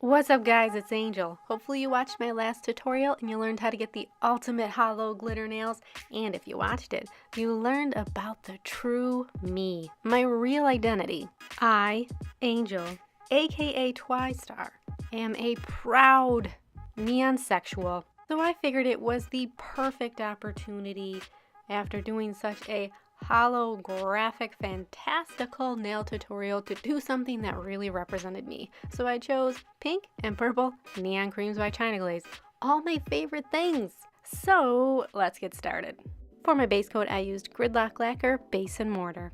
What's up guys, it's Angel. Hopefully you watched my last tutorial and you learned how to get the ultimate hollow glitter nails, and if you watched it, you learned about the true me, my real identity. I, Angel, aka Twistar, am a proud neon sexual. So I figured it was the perfect opportunity after doing such a holographic, fantastical nail tutorial to do something that really represented me. So I chose pink and purple neon creams by China Glaze, all my favorite things. So let's get started. For my base coat, I used Gridlock Lacquer base and mortar.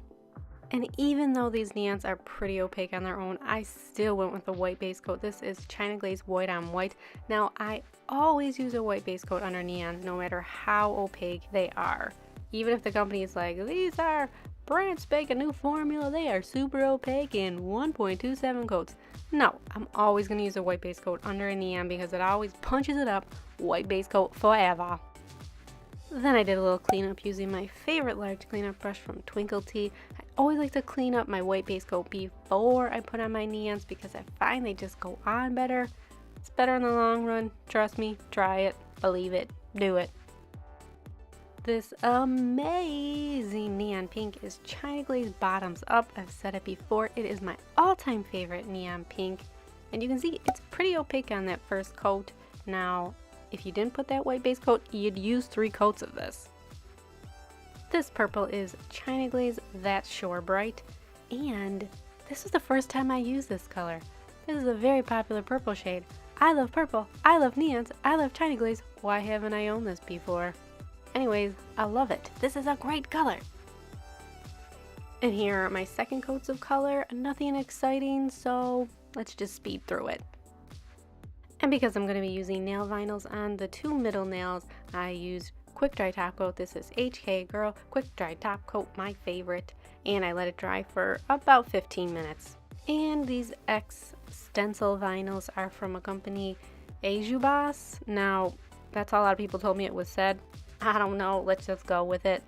And even though these neons are pretty opaque on their own, I still went with the white base coat. This is China Glaze white on white. Now I always use a white base coat under neons, no matter how opaque they are. Even if the company is like, these are brand spanking new formula, they are super opaque in 1.27 coats. No, I'm always going to use a white base coat under a neon because it always punches it up. White base coat forever. Then I did a little cleanup using my favorite large cleanup brush from Twinkle Tea. I always like to clean up my white base coat before I put on my neons because I find they just go on better. It's better in the long run. Trust me, try it, believe it, do it. This amazing neon pink is China Glaze Bottoms Up. I've said it before, it is my all-time favorite neon pink. And you can see it's pretty opaque on that first coat. Now, if you didn't put that white base coat, you'd use 3 coats of this. This purple is China Glaze That's Shore Bright. And this was the first time I used this color. This is a very popular purple shade. I love purple, I love neons, I love China Glaze. Why haven't I owned this before? Anyways, I love it. This is a great color. And here are my second coats of color. Nothing exciting, so let's just speed through it. And because I'm going to be using nail vinyls on the 2 middle nails, I used Quick Dry Top Coat. This is HK Girl Quick Dry Top Coat, my favorite. And I let it dry for about 15 minutes. And these X stencil vinyls are from a company, Ejiubas. Now, that's all a lot of people told me it was said. I don't know, let's just go with it.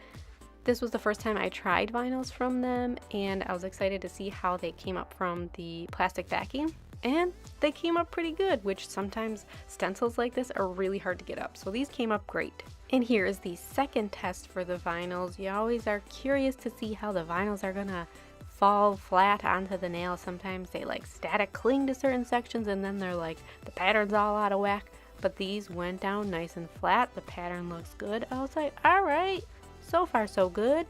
This was the first time I tried vinyls from them, and I was excited to see how they came up from the plastic backing. And they came up pretty good, which sometimes stencils like this are really hard to get up. So these came up great. And here is the second test for the vinyls. You always are curious to see how the vinyls are gonna fall flat onto the nail. Sometimes they like static cling to certain sections, and then they're like, the pattern's all out of whack. But these went down nice and flat. The pattern looks good. I was like, alright, so far so good.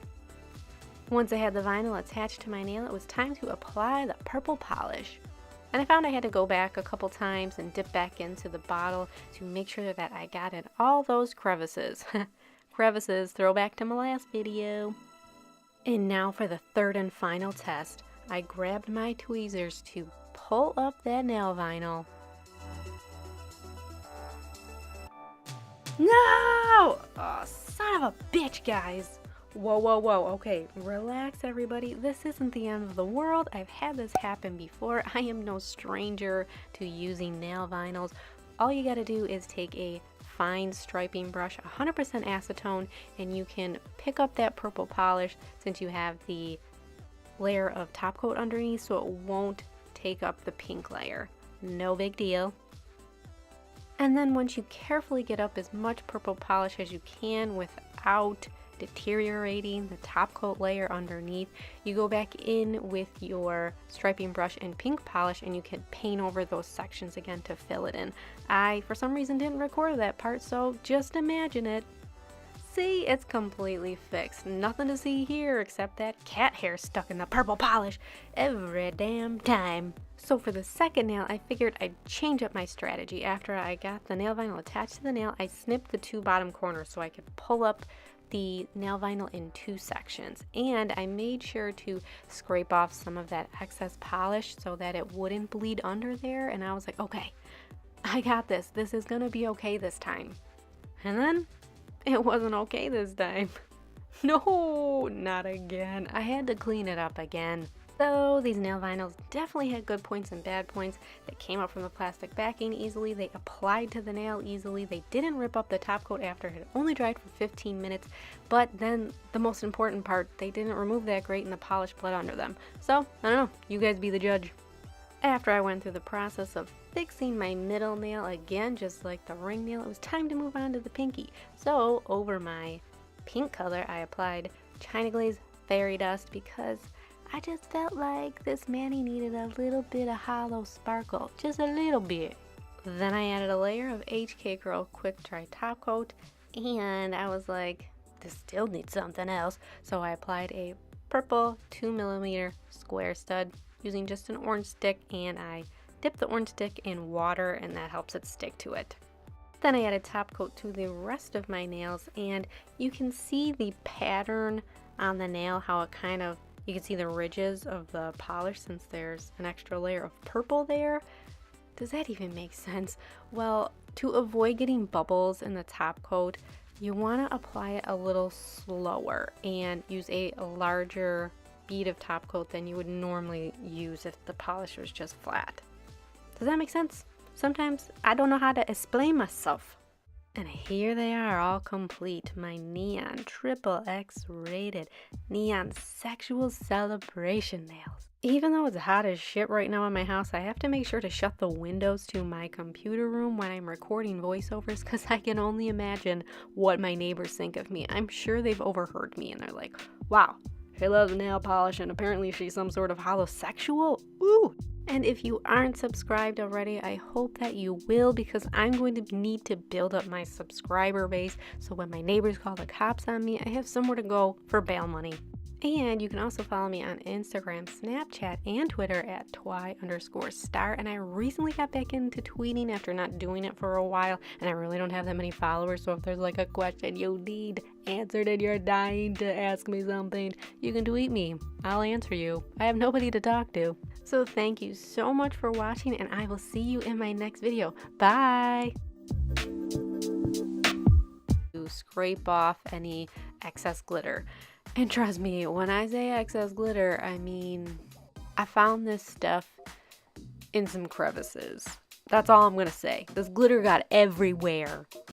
Once I had the vinyl attached to my nail, it was time to apply the purple polish. And I found I had to go back a couple times and dip back into the bottle to make sure that I got in all those crevices. Crevices, throwback to my last video. And now for the third and final test. I grabbed my tweezers to pull up that nail vinyl. No! Oh, son of a bitch, guys. Whoa, whoa, whoa. Okay, relax, everybody. This isn't the end of the world. I've had this happen before. I am no stranger to using nail vinyls. All you gotta do is take a fine striping brush, 100% acetone, and you can pick up that purple polish since you have the layer of top coat underneath, so it won't take up the pink layer. No big deal. And then once you carefully get up as much purple polish as you can without deteriorating the top coat layer underneath, you go back in with your striping brush and pink polish and you can paint over those sections again to fill it in. I, for some reason, didn't record that part, so just imagine it. See, it's completely fixed. Nothing to see here except that cat hair stuck in the purple polish every damn time. So for the second nail, I figured I'd change up my strategy. After I got the nail vinyl attached to the nail, I snipped the 2 bottom corners so I could pull up the nail vinyl in 2 sections. And I made sure to scrape off some of that excess polish so that it wouldn't bleed under there. And I was like, okay, I got this. This is gonna be okay this time. And then it wasn't okay this time. No, not again. I had to clean it up again. So these nail vinyls definitely had good points and bad points. They came up from the plastic backing easily. They applied to the nail easily. They didn't rip up the top coat after it had only dried for 15 minutes. But then the most important part, they didn't remove that grate and the polish bled under them. So, I don't know. You guys be the judge. After I went through the process of fixing my middle nail again, just like the ring nail, it was time to move on to the pinky. So over my pink color, I applied China Glaze Fairy Dust because I just felt like this mani needed a little bit of holo sparkle, just a little bit. Then I added a layer of HK Girl Quick Dry Top Coat, and I was like, this still needs something else. So I applied a purple 2mm square stud using just an orange stick, and I dipped the orange stick in water, and that helps it stick to it. Then I added top coat to the rest of my nails, and you can see the pattern on the nail, how it kind of, you can see the ridges of the polish since there's an extra layer of purple there. Does that even make sense? Well, to avoid getting bubbles in the top coat, you want to apply it a little slower and use a larger bead of top coat than you would normally use if the polish was just flat. Does that make sense? Sometimes I don't know how to explain myself. And here they are, all complete. My neon XXX rated neon sexual celebration nails. Even though it's hot as shit right now in my house, I have to make sure to shut the windows to my computer room when I'm recording voiceovers because I can only imagine what my neighbors think of me. I'm sure they've overheard me and they're like, wow, she loves nail polish and apparently she's some sort of holosexual? Ooh! And if you aren't subscribed already, I hope that you will, because I'm going to need to build up my subscriber base so when my neighbors call the cops on me, I have somewhere to go for bail money. And you can also follow me on Instagram, Snapchat, and Twitter at twy_star. And I recently got back into tweeting after not doing it for a while, and I really don't have that many followers, so if there's like a question you need answered and you're dying to ask me something, you can tweet me. I'll answer you. I have nobody to talk to. So thank you so much for watching, and I will see you in my next video. Bye! To scrape off any excess glitter. And trust me, when I say excess glitter, I mean, I found this stuff in some crevices. That's all I'm gonna say. This glitter got everywhere.